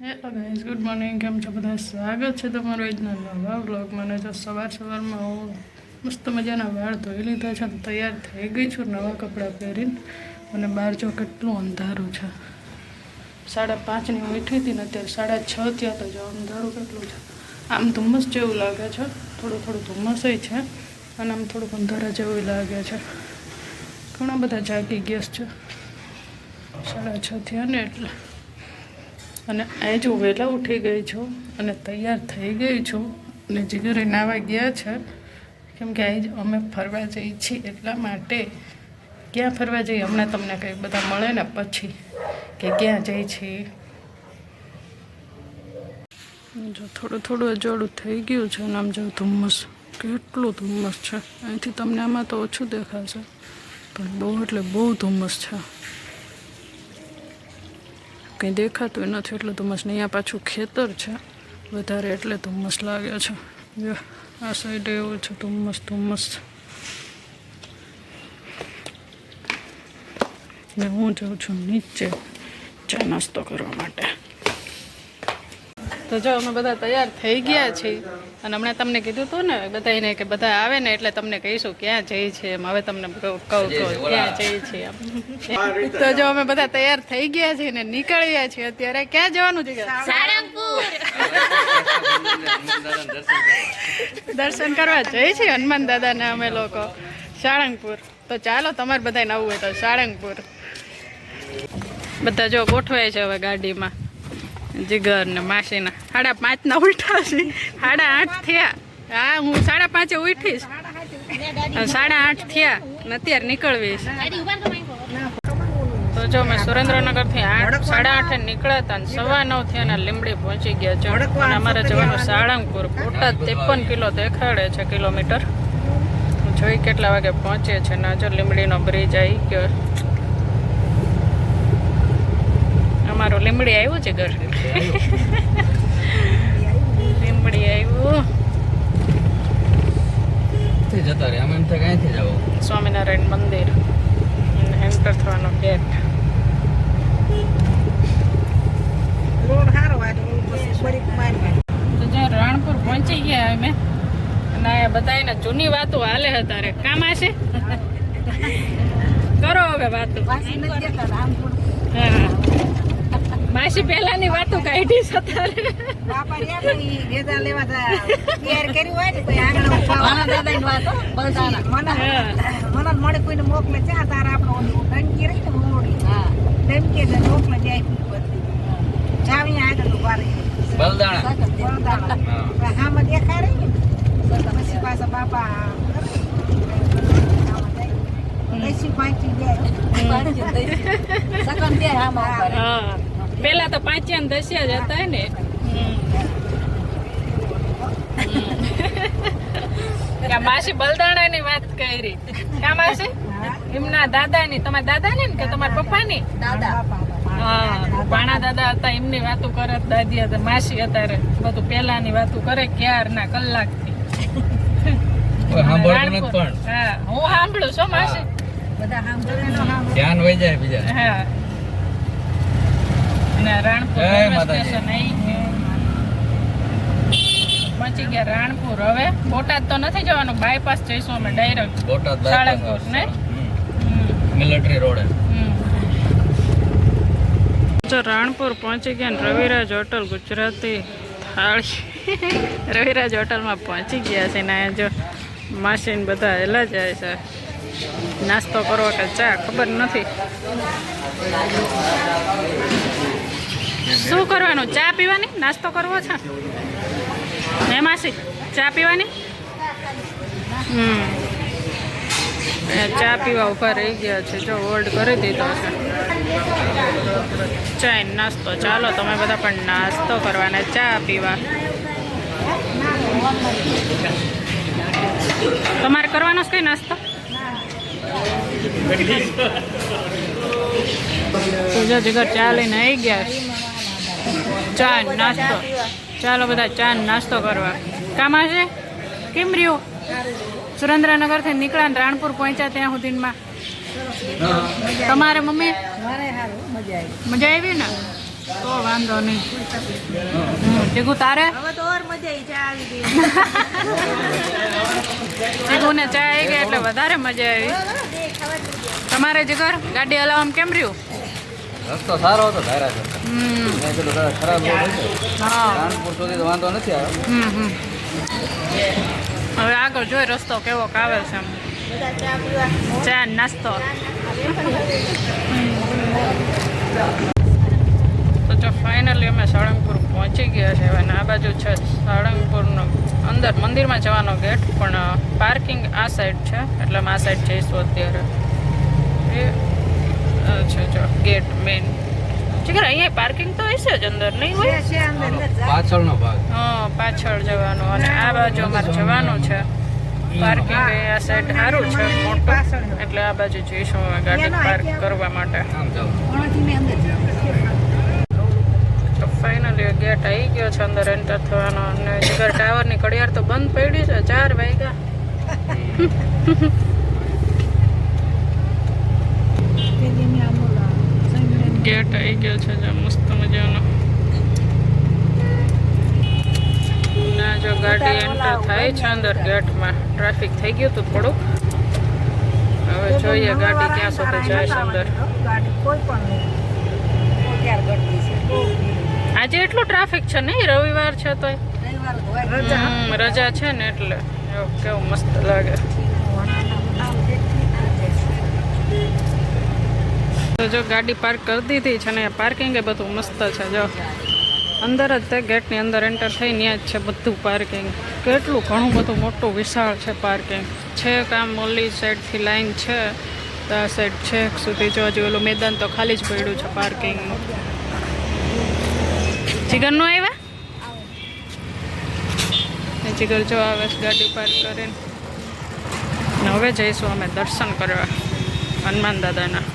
Hello guys, good morning. કેમ છો બધા? સ્વાગત છે તમારું આજના નવા વ્લોગમાં. ને જો સવારમાં હું મસ્ત મજાના વાળ ધોઈ લીધા છે, તૈયાર થઈ ગઈ છું નવા કપડાં પહેરીને. અને બહાર જો કેટલું અંધારું છે. 5:30ની હું ઉઠી હતી ને અત્યારે 6:30 થયા, તો જો અંધારું કેટલું છે. આમ ધુમ્મસ જેવું લાગે છે, થોડું ધુમ્મસ છે, અને આમ થોડુંક અંધારા જેવું લાગે છે. ઘણા બધા જાગી ગયા છે. 6:30 થયા ને એટલે. અને આજ હું વહેલા ઉઠી ગઈ છું અને તૈયાર થઈ ગઈ છું. અને જીગરે નાવા ગયા છે, કેમ કે આજ અમે ફરવા જઈએ છીએ. એટલા માટે ક્યાં ફરવા જઈએ હમણાં તમને કંઈ બધા મળે ને પછી કે ક્યાં જઈએ છીએ. જો થોડું અજવાળું થઈ ગયું છે. અને આમ જો ધુમ્મસ, કેટલું ધુમ્મસ છે. અહીંથી તમને આમાં તો ઓછું દેખાશે, પણ બહુ એટલે બહુ ધુમ્મસ છે. કંઈ દેખાતું નથી એટલે ધુમ્મસ નહીં. અહીંયા પાછું ખેતર છે વધારે એટલે ધુમ્મસ લાગે છે. જો આ સાઈડે એવું છે, ધુમ્મસ. ને હું જાઉં છું નીચે ચા નાસ્તો કરવા માટે. તો જો અમે બધા તૈયાર થઈ ગયા છીએ. અને હમણાં તમને કીધું હતું ને બધાને કે બધા આવે ને એટલે તમને કહીશું ક્યાં જઈએ છીએ. એમ હવે તમને કહું ક્યાં જઈએ છીએ. તો જો અમે બધા તૈયાર થઈ ગયા છીએ ને નીકળ્યા છીએ. અત્યારે ક્યાં જવાનું છે? સાળંગપુર દર્શન કરવા જઈએ છીએ હનુમાન દાદાને અમે લોકો સાળંગપુર. તો ચાલો, તમારે બધા નવું હોય તો સાળંગપુર. બધા જો ગોઠવાય છે હવે ગાડીમાં. જીગર ને માસીના 5:30 ઉઠા છે. 8:30 થયા. હા, હું 5:30 ઉઠીશ. 8:30 થયા ને અત્યારે નીકળવીશ. તો જો મેં સુરેન્દ્રનગરથી 8:30 નીકળ્યા હતા ને 9:15 થયા ને લીંબડી પહોંચી ગયા છે. અને અમારે જવાનું સાળંગપુર. બોટાદ 53 કિલો દેખાડે છે કિલોમીટર. જોઈ કેટલા વાગે પહોંચે છે. ને જો લીંબડીનો બ્રિજ આવી ગયો. અમારું લીંબડી આવ્યું છે ઘર. લીંબડી આવ્યું. સ્વામિનારાયણ મંદિર એન્ટર થવાનો ગેટ. તો જો રાણપુર પહોંચી ગયા અમે. અને બધાને જૂની વાતો હાલે હતા રે. કામ હશે કરો હવે વાતો. હા, માસી પહેલાની વાતો કાઢી સતારે. મોકલે છે તારા આપણો ડંકી રહી ને ડંકી મોકલે જાય જાવી આગળ ઉભા રહી બલદાણા હામાં દેખાય રહી ને પછી પાછા બાપા પેલા તો 5 અને 10 જ હતા ને. માસી બલદાણા ની વાત કરી. કા માસી? એમના દાદા ની. તમારા દાદા ની કે તમારા પપ્પા ની? હા, પાણા દાદા હતા એમની વાતો કરે. દાદી હતા, માસી અત્યારે બધું પેલા ની વાતો કરે ક્યારના કલાક થી. હા, હું સાંભળું છું માસી. ધ્યાન વહી જાય બીજા. હા, અને રાણપુર સ્ટેશન પહોંચી ગયા. રાણપુર હવે બોટાદ તો નથી જવાનું, બાયપાસ જઈશું અમે ડાયરેક્ટ સાળંગપુર ને મિલિટરી રોડ. જો રાણપુર પહોંચી ગયા ને રવિરાજ હોટલ ગુજરાતી થાળી. રવિરાજ હોટલમાં પહોંચી ગયા છે ને જો માસીન બધા હેલા જાય છે. નાસ્તો કરવો કે ચા ખબર નથી. શું કરવાનું? ચા પીવાની? નાસ્તો કરવો છે હે માસી? ચા પીવાની? ચા પીવા ઉભા રહી ગયા છે. જો હોલ્ડ કરી દીધો છે. ચા નાસ્તો. ચાલો તમે બધા પણ નાસ્તો કરવાના, ચા પીવા. તમારે કરવાનો છે કઈ નાસ્તો? તો જીગર ચા લઈને આવી ગયા. ચા નાસ્તો. ચાલો બધા ચા નાસ્તો કરવા. કામ હશે? કેમ રહ્યું? સુરેન્દ્રનગરથી નીકળ્યા રાણપુર પહોંચ્યા ત્યાં સુધીમાં તમારે મમ્મી મજા આવી ને? તો વાંધો નહીં. જીગુ તારે હવે તો ઓર મજા આવી ચા આવી ગઈ જીગુને ચા આવી ગઈ એટલે વધારે મજા આવી. તમારે જીગર ગાડી હલાવવામાં કેમ રહ્યું? રસ્તો સારો હતો ધારા છે હમ મેં કીધું દાદા ખરાબ રોડ છે હા કાનપુર સુધી તો વાંધો નથી આવ્યો હમ. હવે આગળ જોઈ રસ્તો કેવો આવે છે એમ. બધા ચા પીવા ચા નાસ્તો. તો જો ફાઇનલી અમે સાળંગપુર પહોંચી ગયા છે. હવે આ બાજુ છે સાળંગપુરનો અંદર મંદિરમાં જવાનો ગેટ, પણ પાર્કિંગ આ સાઈડ છે એટલે અમે આ સાઈડ જઈશું અત્યારે. એ છે જો ગેટ મેઇન. ઠીક અહીંયા પાર્કિંગ તો હશે જ અંદર, નહીં હોય? છે અંદર અંદર જા. પાછળનો ભાગ હા પાછળ જવાનું અને આ બાજુ અમારે જવાનું છે. પાર્કિંગ આ સાઈડ સારું છે મોટું, એટલે આ બાજુ જઈશું હવે ગાડી પાર્ક કરવા માટે. આમ જાઓ કોણથી મેં અંદર જા. તો ફાઇનલી ગેટ આવી ગયો છે અંદર એન્ટર થવાનો. અને જીગર ટાવરની ઘડિયાળ તો બંધ પડી છે, 4 વાગ્યા. પેલી મેં આમ ઓલા સંગીત ગેટ આવી ગયો છે જે મસ્ત મજાનો. ના જો ગાડી એન્ટર થાય છે અંદર ગેટમાં. ટ્રાફિક થઈ ગયું હતું થોડુંક. હવે જોઈએ ગાડી ક્યાં સુધી જાય છે અંદર. ગાડી કોઈ પણ નહીં ક્યારે ગળતી છે બહુ ભીડ. આજે એટલું ટ્રાફિક છે નહીં, રવિવાર છે તોય. રવિવાર હોય રજા રજા છે ને એટલે એવું કેવું મસ્ત લાગે. તો જો ગાડી પાર્ક કરી દીધી છે ને પાર્કિંગ એ બધું મસ્ત છે. જો અંદર જ તે ગેટની અંદર એન્ટર થઈ ત્યાં જ છે બધું પાર્કિંગ. કેટલું ઘણું બધું મોટું વિશાળ છે પાર્કિંગ. છે કામ ઓલી સાઈડથી લાઈન છે તો આ સાઈડ છેક સુધી જો હજી ઓલું મેદાન તો ખાલી જ પડ્યું છે પાર્કિંગનું. જીગરનું આવ્યા ને જીગર જો આવે છે ગાડી પાર્ક કરીને. ને હવે જઈશું અમે દર્શન કરવા હનુમાન દાદાના.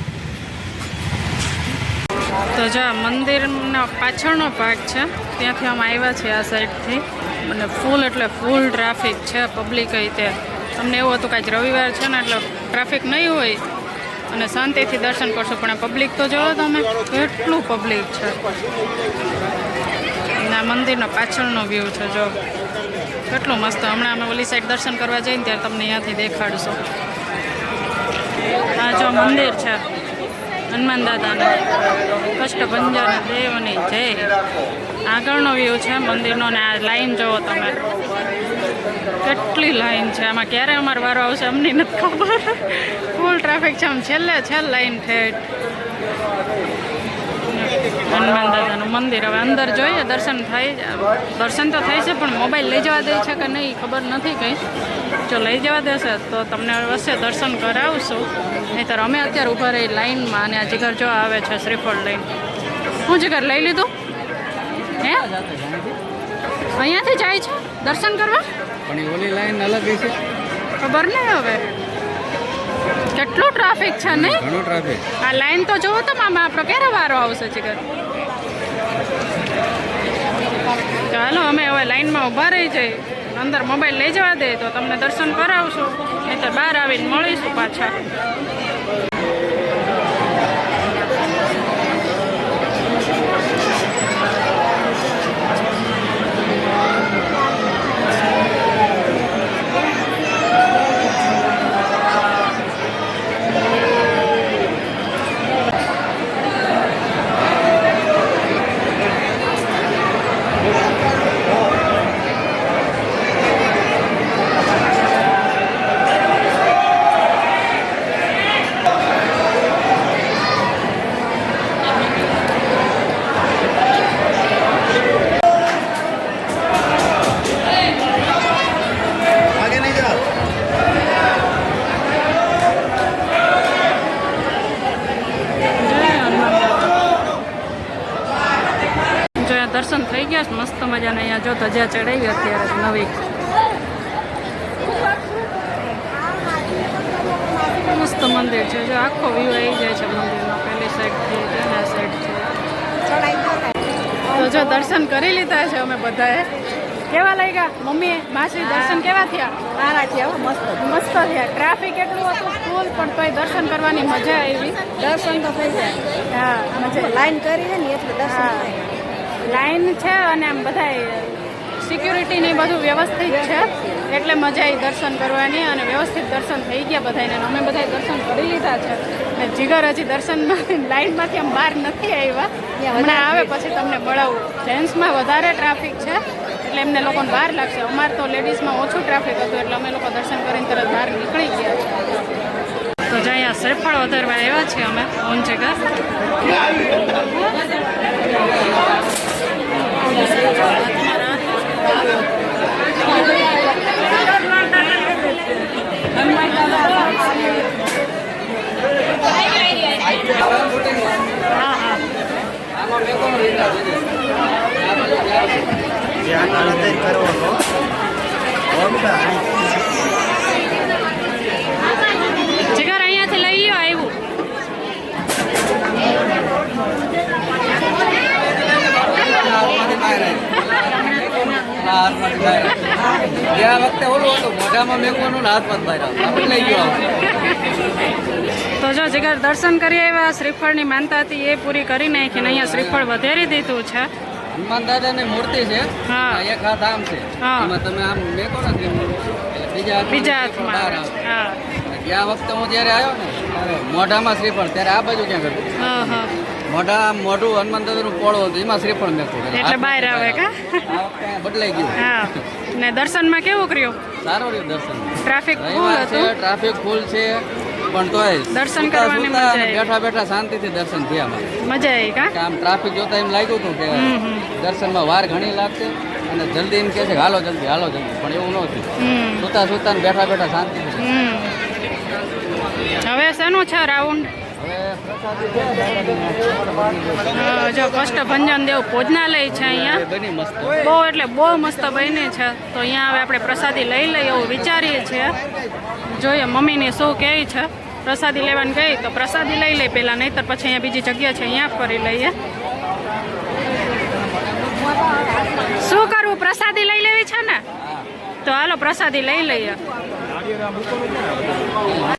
તો જો આ મંદિરનો પાછળનો ભાગ છે ત્યાંથી અમે આવ્યા છીએ આ સાઈડથી. અને ફૂલ એટલે ફૂલ ટ્રાફિક છે, પબ્લિક તે. તમને એવું હતું કે આજ રવિવાર છે ને એટલે ટ્રાફિક નહીં હોય અને શાંતિથી દર્શન કરશો, પણ આ પબ્લિક તો જોવો તમે કેટલું પબ્લિક છે. અને આ મંદિરનો પાછળનો વ્યૂ છે જો કેટલું મસ્ત. હમણાં અમે ઓલી સાઈડ દર્શન કરવા જઈએ ને ત્યારે તમને અહીંયાથી દેખાડશું. આ જો મંદિર છે હનુમાન દાદાને કષ્ટભંજન દેવની જય. આગળનો વ્યૂ છે મંદિરનો. ને આ લાઈન જુઓ તમે કેટલી લાઈન છે. આમાં ક્યારે અમારો વારો આવશે અમને નથી ખબર. ફૂલ ટ્રાફિક છે આમ છેલ્લે લાઈન ઠેઠ. હનુમાન દાદાનું મંદિર. હવે અંદર જોઈએ દર્શન દર્શન તો થાય છે, પણ મોબાઈલ લઈ જવા દે છે કે નહીં ખબર નથી કંઈ. જો લઈ જવા દેશે તો તમને અવશ્ય દર્શન કરાવશું, નહીંતર અમે અત્યારે ઊભા રહી લાઈનમાં. અને આ જીગર જો આવે છે શ્રીફળ લઈને. હું જીગર લઈ લીધું હે? અહીંયાથી જાય છે દર્શન કરવા, પણ એ ઓલી લાઈન અલગ છે ખબર નહીં હવે. કેટલું ટ્રાફિક છે નહીં? ઘણો ટ્રાફિક. આ લાઈન તો જોવો તો મામા આપણો ક્યારે વારો આવશે જીગર. ચાલો અમે હવે લાઈનમાં ઊભા રહી જઈએ. અંદર મોબાઈલ લઈ જવા દે તો તમને દર્શન કરાવશું, નહીં તો બહાર આવીને મળીશું પાછા. દર્શન થઈ ગયા મસ્ત મજાના. અહીંયા જો ધજા ચડાવી અત્યારે નવી. મસ્ત મંદિર છે જો આખો વ્યૂ આવી જાય છે મંદિરનો. પહેલી સાઈડથી આ સાઈડથી. તો જો દર્શન કરી લીધા છે અમે બધાએ. કેવા લાગ્યા મમ્મી માસી દર્શન કેવા થયા? સારા છે હો, મસ્ત મસ્ત થયા. ટ્રાફિક એટલું હતું ફૂલ, પણ તોય દર્શન કરવાની મજા આવી. દર્શન તો થઈ જાય. હા મજા. લાઈન કરી છે ને એટલે દર્શન હા. થાય. લાઈન છે અને આમ બધા સિક્યુરિટીની બધું વ્યવસ્થિત છે એટલે મજા આવી દર્શન કરવાની અને વ્યવસ્થિત દર્શન થઈ ગયા બધાને. અને અમે બધા દર્શન કરી લીધા છે ને જીગર હજી દર્શનમાં લાઈનમાંથી આમ બહાર નથી આવ્યા. હમણાં આવે પછી તમને મળાવું. જેન્ટ્સમાં વધારે ટ્રાફિક છે એટલે એમને લોકોને બહાર લાગશે. અમારે તો લેડીઝમાં ઓછું ટ્રાફિક હતું એટલે અમે લોકો દર્શન કરીને તરત બહાર નીકળી ગયા છે. તો જ્યાં અહીંયા શ્રીફળ વધારવા આવ્યા છીએ અમે ઓન જગા. હા હા આમાં મેં કોણ રીતના જોઈએ જીગર અહીંયાથી લઈ લ્યો આવ્યું. ગયા વખતે ઓલું હતું મોઢામાં મેકવાનું ને હાથમાં બહાર આપણે લઈ ગયો. તો જો જીગર દર્શન કરી આવ્યા. શ્રીફળની માનતા હતી એ પૂરી કરી નાખીને અહીંયા શ્રીફળ વધારી દીધું છે. હનુમાન દાદાની મૂર્તિ છે. હા. એક હાથ આમ છે. હા. એમાં તમે આમ મેકો ને બીજા હાથમાં. હા ગયા વખતે હું જ્યારે આવ્યો ને ત્યારે મોઢામાં શ્રીફળ ત્યારે આ બાજુ ક્યાં કર્યું હા હા મોઢું હનુમાન દાદાનું પોળો હતું એમાં શ્રીફળ મેકું એટલે બહાર આવે કા? આ વખતે બદલાઈ ગયું. હા ને દર્શનમાં કેવું કર્યું? સારું રહ્યું દર્શન. ટ્રાફિક ફૂલ રવિવાર છે, હતું. ટ્રાફિક ફૂલ છે પણ તોય દર્શન સૂતા કરવાની સૂતા મજા અને આવી. બેઠા બેઠા શાંતિથી દર્શન થયા અમારે. મજા આવી કા? કે આમ ટ્રાફિક જોતા એમ લાગ્યું હતું કે હમ. દર્શનમાં વાર ઘણી લાગશે અને જલ્દી એમ કહે છે કે હાલો જલ્દી પણ એવું ન થયું. હમ સૂતા સૂતા ને બેઠા બેઠા શાંતિથી. હમ હવે શેનું છે રાઉન્ડ? હવે પ્રસાદી છે દાદાની. જો કષ્ટભંજન દેવ ભોજનાલય છે અહીંયા. એ બની મસ્ત. બહુ એટલે બહુ મસ્ત બની છે. તો અહીંયા હવે આપણે પ્રસાદી લઈ લઈએ એવું વિચારીએ છીએ. જોઈએ મમ્મીની શું કહે છે. પ્રસાદી લેવાની ગઈ તો પ્રસાદી લઈ લઈ પહેલાં, નહીંતર પછી અહીંયા બીજી જગ્યા છે અહીંયા ફરી લઈએ. શું કરવું? પ્રસાદી લઈ લેવી છે ને? તો હાલો પ્રસાદી લઈ લઈએ.